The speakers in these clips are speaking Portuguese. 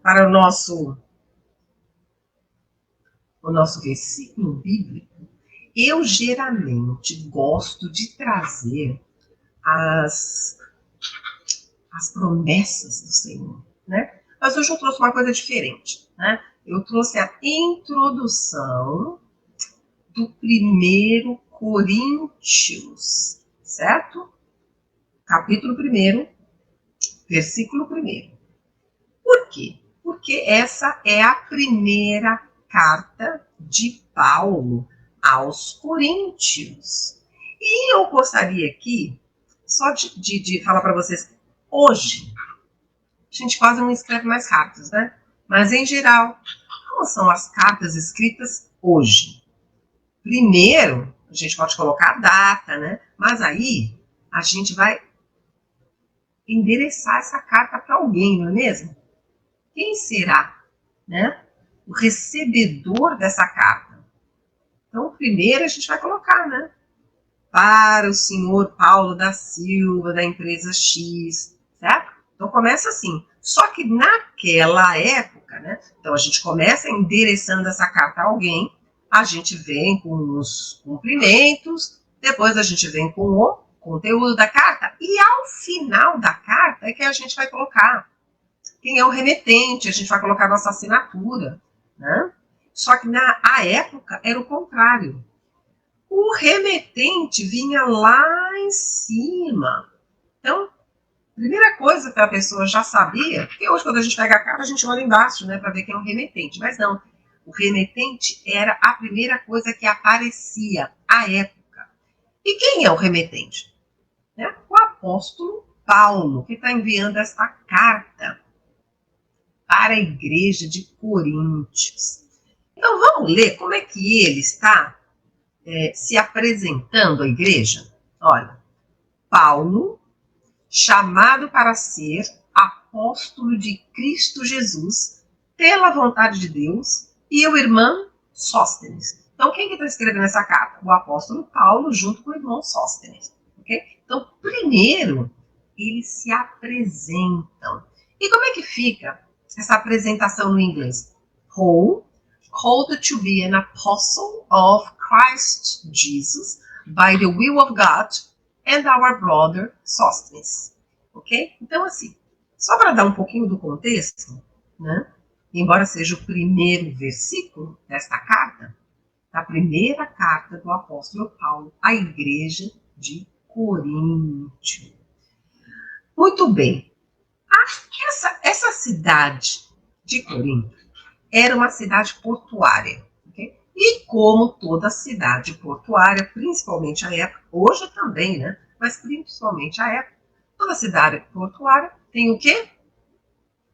para o nosso versículo bíblico, eu geralmente gosto de trazer as promessas do Senhor, né? Mas hoje eu trouxe uma coisa diferente, né? Eu trouxe a introdução do 1 Coríntios, certo? Capítulo 1, versículo 1. Por quê? Porque essa é a primeira carta de Paulo aos Coríntios. E eu gostaria aqui só de falar para vocês, hoje, a gente quase não escreve mais cartas, né? Mas, em geral, como são as cartas escritas hoje? Primeiro, a gente pode colocar a data, né? Mas aí, a gente vai endereçar essa carta para alguém, não é mesmo? Quem será, né, o recebedor dessa carta? Então, primeiro a gente vai colocar, né? Para o senhor Paulo da Silva, da empresa X, certo? Então, começa assim. Só que naquela época, né? Então, a gente começa endereçando essa carta a alguém, a gente vem com os cumprimentos, depois a gente vem com o conteúdo da carta, e ao final da carta é que a gente vai colocar quem é o remetente, a gente vai colocar nossa assinatura, né? Só que na época era o contrário. O remetente vinha lá em cima. Então, primeira coisa que a pessoa já sabia, porque hoje quando a gente pega a carta, a gente olha embaixo, né, para ver quem é o remetente. Mas não, o remetente era a primeira coisa que aparecia à época. E quem é o remetente? Né? O apóstolo Paulo, que está enviando esta carta para a igreja de Coríntios. Então vamos ler como é que ele está se apresentando à igreja. Olha, Paulo, chamado para ser apóstolo de Cristo Jesus, pela vontade de Deus, e o irmão Sóstenes. Então quem que está escrevendo essa carta? O apóstolo Paulo junto com o irmão Sóstenes. Okay? Então primeiro eles se apresentam. E como é que fica essa apresentação no inglês? Hold to be an apostle of Christ Jesus by the will of God and our brother Sosthenes. Ok? Então, assim, só para dar um pouquinho do contexto, né? Embora seja o primeiro versículo desta carta, da primeira carta do apóstolo Paulo à igreja de Coríntio. Muito bem. Essa cidade de Corinto era uma cidade portuária. Okay? E como toda cidade portuária, principalmente a época, hoje também, né? Mas principalmente a época, toda cidade portuária tem o quê?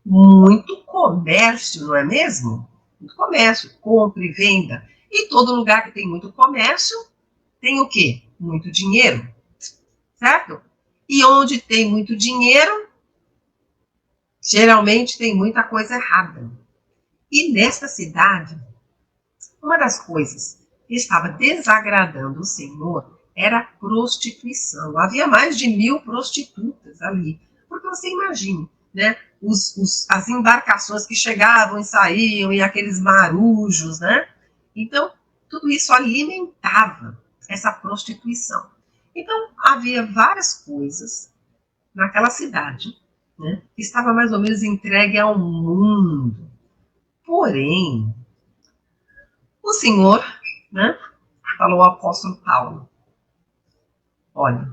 Muito comércio, não é mesmo? Muito comércio, compra e venda. E todo lugar que tem muito comércio tem o quê? Muito dinheiro, certo? E onde tem muito dinheiro, geralmente tem muita coisa errada. E nesta cidade, uma das coisas que estava desagradando o Senhor era a prostituição. Havia mais de 1000 prostitutas ali. Porque você imagina, né? As embarcações que chegavam e saíam e aqueles marujos, né? Então, tudo isso alimentava essa prostituição. Então, havia várias coisas naquela cidade, né, que estava mais ou menos entregue ao mundo. Porém, o Senhor, né, falou ao apóstolo Paulo, olha,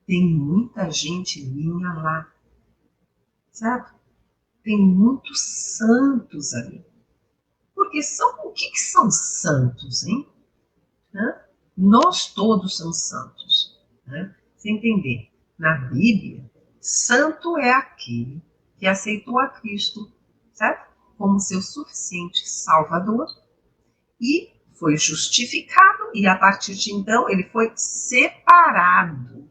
tem muita gente minha lá, certo? Tem muitos santos ali. Porque o que são santos, hein? Né? Nós todos somos santos. Né? Você entender, na Bíblia, santo é aquele que aceitou a Cristo, certo? Como seu suficiente Salvador e foi justificado e a partir de então ele foi separado.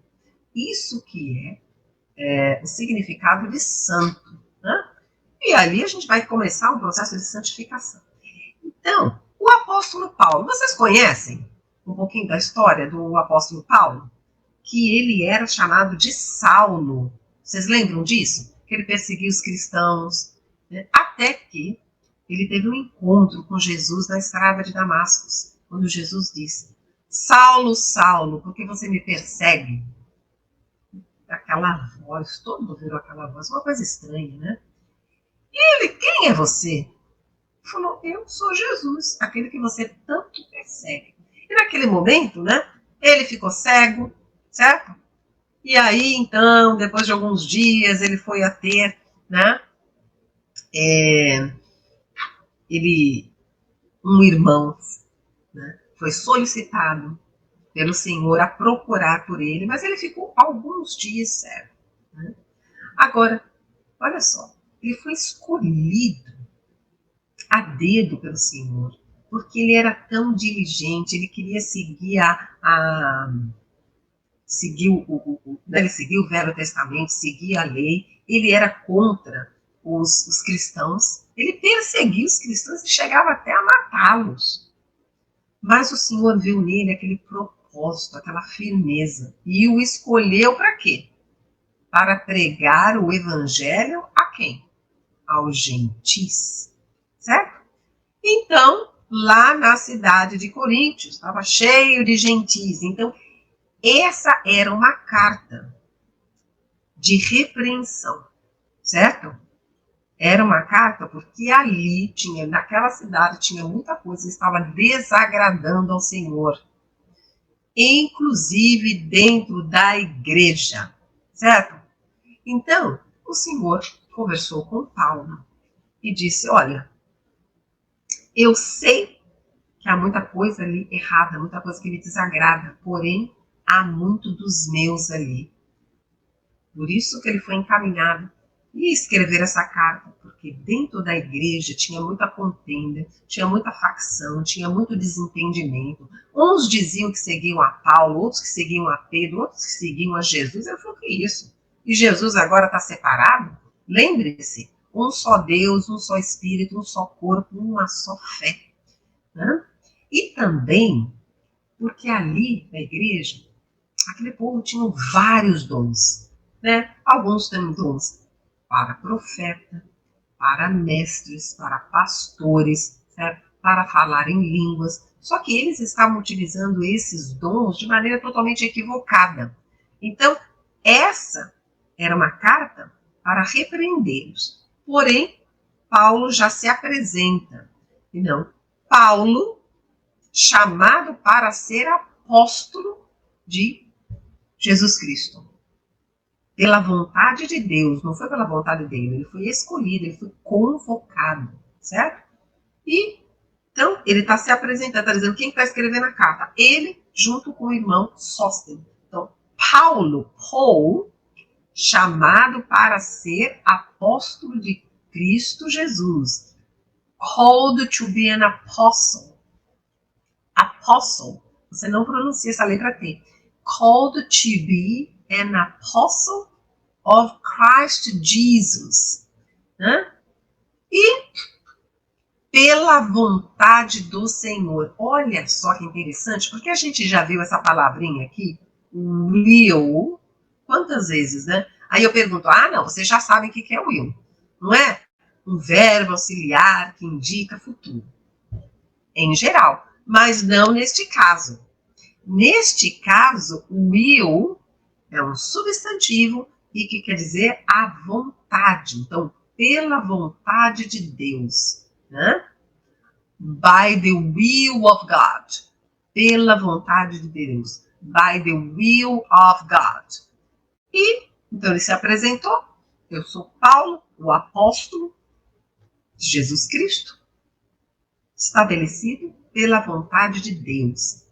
Isso que é o significado de santo. Né? E ali a gente vai começar um processo de santificação. Então, o apóstolo Paulo, vocês conhecem um pouquinho da história do apóstolo Paulo? Que ele era chamado de Saulo. Vocês lembram disso? Que ele perseguia os cristãos, né? Até que ele teve um encontro com Jesus na estrada de Damasco, quando Jesus disse: Saulo, Saulo, por que você me persegue? Aquela voz, todo mundo virou aquela voz, uma coisa estranha, né? E ele, quem é você? Ele falou, eu sou Jesus, aquele que você tanto persegue. E naquele momento, né, ele ficou cego, certo? E aí, então, depois de alguns dias, ele foi a ter, né, ele, um irmão, né, foi solicitado pelo Senhor a procurar por ele, mas ele ficou alguns dias cego. Né? Agora, olha só, ele foi escolhido a dedo pelo Senhor, porque ele era tão diligente, ele queria seguir ele seguia o Velho Testamento, seguia a lei, ele era contra os cristãos, ele perseguia os cristãos e chegava até a matá-los. Mas o Senhor viu nele aquele propósito, aquela firmeza, e o escolheu para quê? Para pregar o evangelho a quem? Aos gentis, certo? Então, lá na cidade de Coríntios, estava cheio de gentis. Então, essa era uma carta de repreensão, certo? Era uma carta porque ali tinha, naquela cidade, tinha muita coisa que estava desagradando ao Senhor, inclusive dentro da igreja, certo? Então, o Senhor conversou com Paulo e disse, olha, eu sei que há muita coisa ali errada, muita coisa que me desagrada, porém, há muito dos meus ali. Por isso que ele foi encaminhado e escrever essa carta, porque dentro da igreja tinha muita contenda, tinha muita facção, tinha muito desentendimento. Uns diziam que seguiam a Paulo, outros que seguiam a Pedro, outros que seguiam a Jesus. Eu falei, o que é isso? E Jesus agora está separado? Lembre-se, um só Deus, um só Espírito, um só corpo, uma só fé. Né? E também porque ali na igreja, aquele povo tinha vários dons. Né? Alguns têm dons para profeta, para mestres, para pastores, certo? Para falar em línguas. Só que eles estavam utilizando esses dons de maneira totalmente equivocada. Então, essa era uma carta para repreendê-los. Porém, Paulo já se apresenta. E não, Paulo, chamado para ser apóstolo de Jesus Cristo. Pela vontade de Deus, não foi pela vontade dele, ele foi escolhido, ele foi convocado, certo? E, então, ele está se apresentando, está dizendo quem está escrevendo a carta? Ele, junto com o irmão Sóstenes. Então, Paul, chamado para ser apóstolo de Cristo Jesus. Called to be an apostle. Apostle, você não pronuncia essa letra T. Called to be an apostle of Christ Jesus. Né? E pela vontade do Senhor. Olha só que interessante, porque a gente já viu essa palavrinha aqui, will, quantas vezes, né? Aí eu pergunto, não, vocês já sabem o que é will, não é? Um verbo auxiliar que indica futuro. Em geral, mas não neste caso. Neste caso, will é um substantivo e que quer dizer a vontade. Então, pela vontade de Deus. Né? By the will of God. Pela vontade de Deus. By the will of God. E, então, ele se apresentou. Eu sou Paulo, o apóstolo de Jesus Cristo, estabelecido pela vontade de Deus.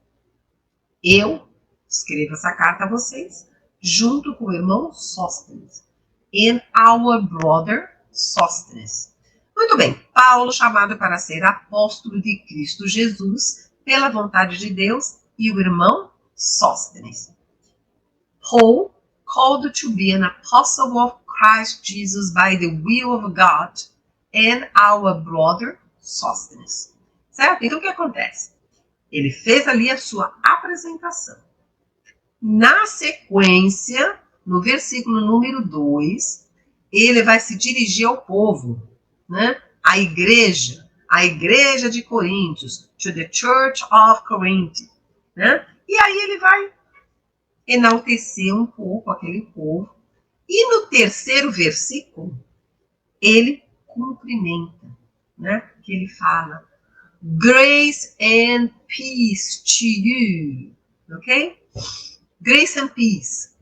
Eu escrevo essa carta a vocês, junto com o irmão Sóstenes, and our brother Sóstenes. Muito bem, Paulo chamado para ser apóstolo de Cristo Jesus, pela vontade de Deus, e o irmão Sóstenes. Paul, called to be an apostle of Christ Jesus by the will of God, and our brother Sóstenes. Certo? Então o que acontece? Ele fez ali a sua apresentação. Na sequência, no versículo número 2, ele vai se dirigir ao povo, né? A igreja de Coríntios, to the Church of Corinth, né? E aí ele vai enaltecer um pouco aquele povo. E no terceiro versículo, ele cumprimenta, né? Que ele fala, grace and peace to you, ok? Grace and peace.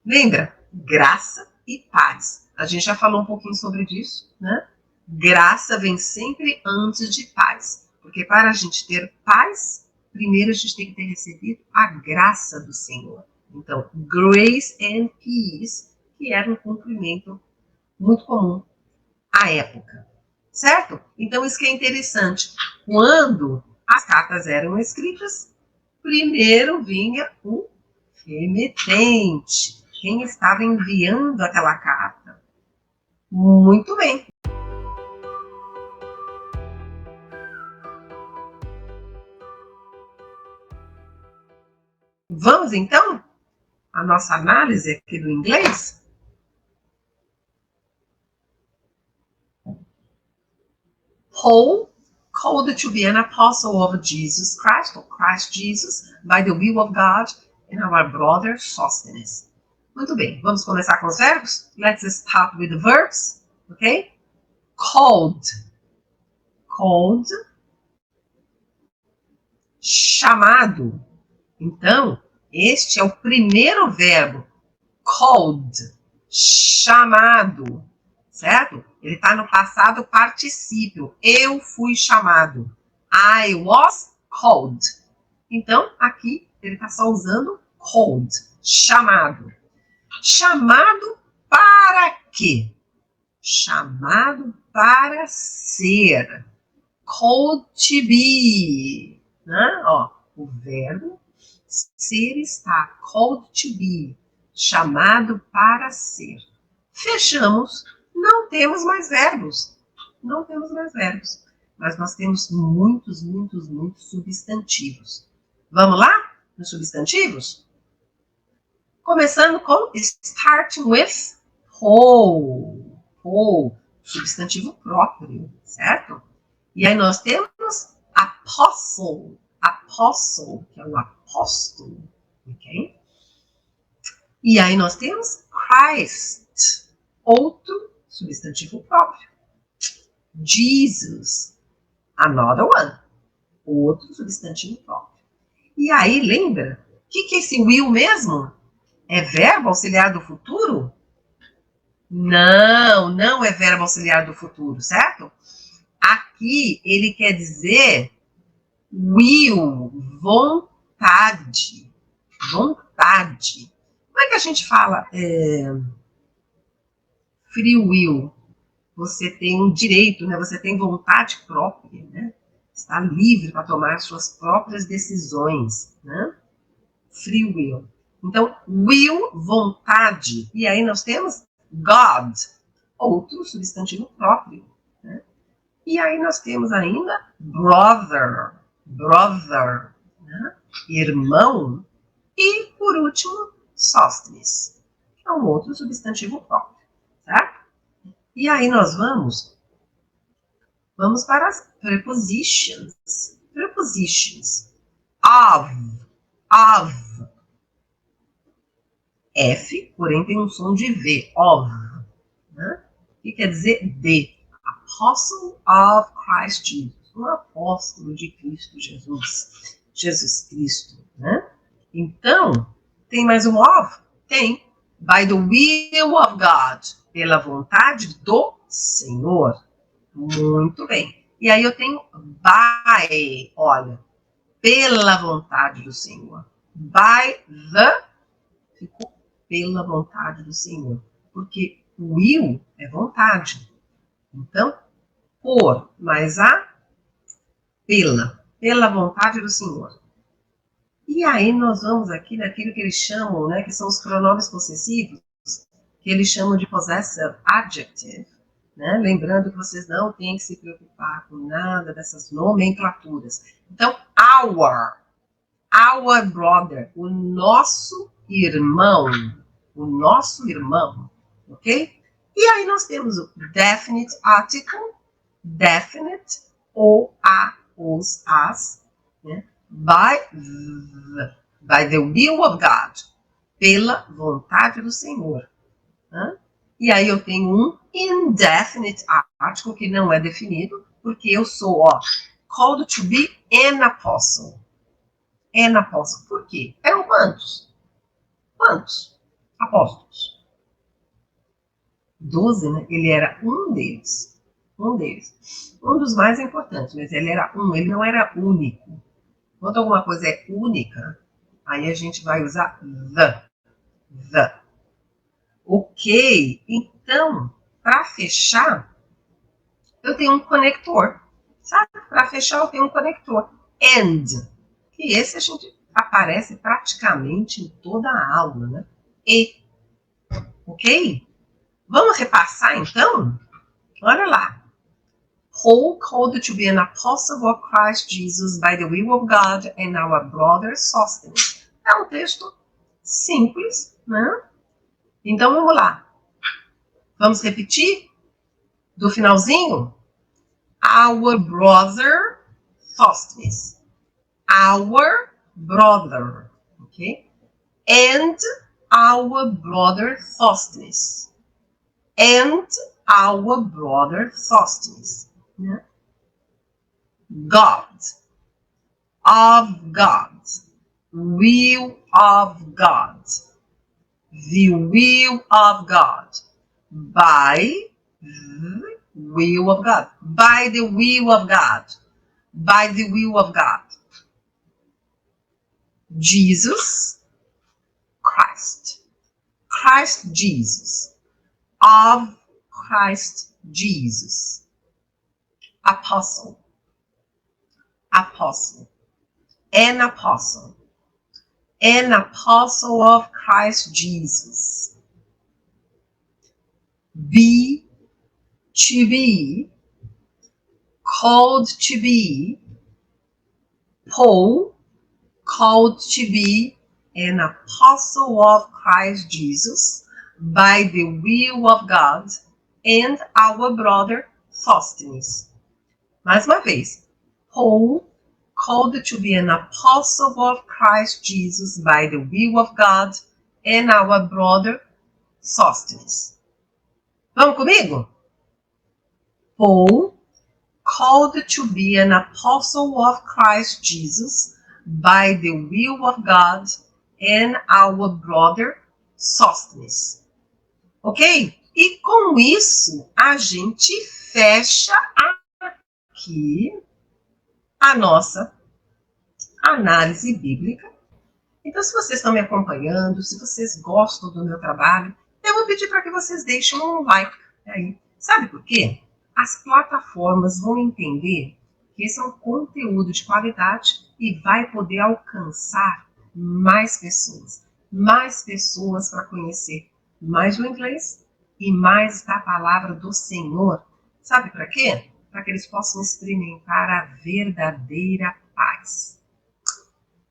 Lembra? Graça e paz. A gente já falou um pouquinho sobre isso, né? Graça vem sempre antes de paz. Porque para a gente ter paz, primeiro a gente tem que ter recebido a graça do Senhor. Então, grace and peace, que era um cumprimento muito comum à época. Certo? Então, isso que é interessante. Quando as cartas eram escritas, primeiro vinha o remetente. Quem estava enviando aquela carta. Muito bem. Vamos, então, à nossa análise aqui do inglês? Paul, called to be an apostle of Jesus Christ, or Christ Jesus, by the will of God, and our brother Sosthenes. Muito bem, vamos começar com os verbos? Let's start with the verbs, ok? Called, called, chamado. Então, este é o primeiro verbo, called, chamado, certo? Ele está no passado particípio. Eu fui chamado. I was called. Então, aqui, ele está só usando called, chamado. Chamado para quê? Chamado para ser. Called to be. Né? Ó, o verbo ser está. Called to be. Chamado para ser. Fechamos. Não temos mais verbos. Não temos mais verbos. Mas nós temos muitos substantivos. Vamos lá? Nos substantivos? Começando com starting with whole. Whole. Substantivo próprio, certo? E aí nós temos apostle. Apostle, que é o apóstolo. Ok? E aí nós temos Christ. Outro substantivo próprio. Jesus. Another one. Outro substantivo próprio. E aí, lembra? O que é esse will mesmo? É verbo auxiliar do futuro? Não, não é verbo auxiliar do futuro, certo? Aqui ele quer dizer will, vontade. Vontade. Como é que a gente fala free will? Você tem um direito, né? Você tem vontade própria, né? Está livre para tomar suas próprias decisões, né? Free will. Então, will, vontade. E aí nós temos God, outro substantivo próprio. Né? E aí nós temos ainda brother, brother, né? Irmão. E, por último, Sosthenes, que é um outro substantivo próprio. Certo? E aí nós vamos para as prepositions. Prepositions. Of. F, porém tem um som de V. Of. Né? Que quer dizer de. Apostle of Christ Jesus. Um apóstolo de Cristo Jesus. Jesus Cristo. Né? Então, tem mais um of? Tem. By the will of God. Pela vontade do Senhor. Muito bem. E aí eu tenho by, olha, pela vontade do Senhor. By the, ficou pela vontade do Senhor. Porque will é vontade. Então, por mais a pela vontade do Senhor. E aí nós vamos aqui naquilo que eles chamam, né, que são os pronomes possessivos, que eles chamam de possessive adjective. Né? Lembrando que vocês não têm que se preocupar com nada dessas nomenclaturas. Então, our brother, o nosso irmão, ok? E aí nós temos o definite article definite, o, a, os, as, né? By the will of God, pela vontade do Senhor. Né? E aí eu tenho um indefinite article que não é definido, porque eu sou, called to be an apostle. An apostle. Por quê? Eram quantos? Quantos apóstolos? 12, né? Ele era um deles. Um deles. Um dos mais importantes, mas ele era um, ele não era único. Quando alguma coisa é única, aí a gente vai usar the. Ok, então, para fechar, eu tenho um conector, sabe? Para fechar, eu tenho um conector. And, que esse a gente aparece praticamente em toda a aula, né? E, ok? Vamos repassar, então? Olha lá. Paul, called to be an apostle of Christ Jesus by the will of God and our brother Sosthenes. É um texto simples, né? Então, vamos lá. Vamos repetir? Do finalzinho? Our brother Sosthenes. Our brother. Ok? And our brother Sosthenes. And our brother Sosthenes. Yeah. God. Of God. Will of God. The will of God. By the will of God. By the will of God. By the will of God. Jesus Christ. Christ Jesus. Of Christ Jesus. Apostle. Apostle. An apostle. An apostle of Christ Jesus. Be, to be, called to be, Paul, called to be an apostle of Christ Jesus by the will of God, and our brother Sosthenes. Mais uma vez. Paul, called to be an apostle of Christ Jesus by the will of God, and our brother Sosthenes. Vamos comigo? Paul, called to be an apostle of Christ Jesus by the will of God, and our brother Sosthenes. Ok? E com isso, a gente fecha aqui a nossa análise bíblica. Então, se vocês estão me acompanhando, se vocês gostam do meu trabalho, eu vou pedir para que vocês deixem um like aí. Sabe por quê? As plataformas vão entender que esse é um conteúdo de qualidade e vai poder alcançar mais pessoas para conhecer mais do inglês e mais da palavra do Senhor. Sabe para quê? Para que eles possam experimentar a verdadeira paz.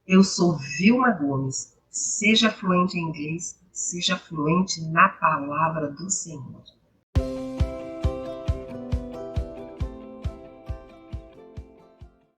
Eu sou Vilma Gomes. Seja fluente em inglês, seja fluente na palavra do Senhor.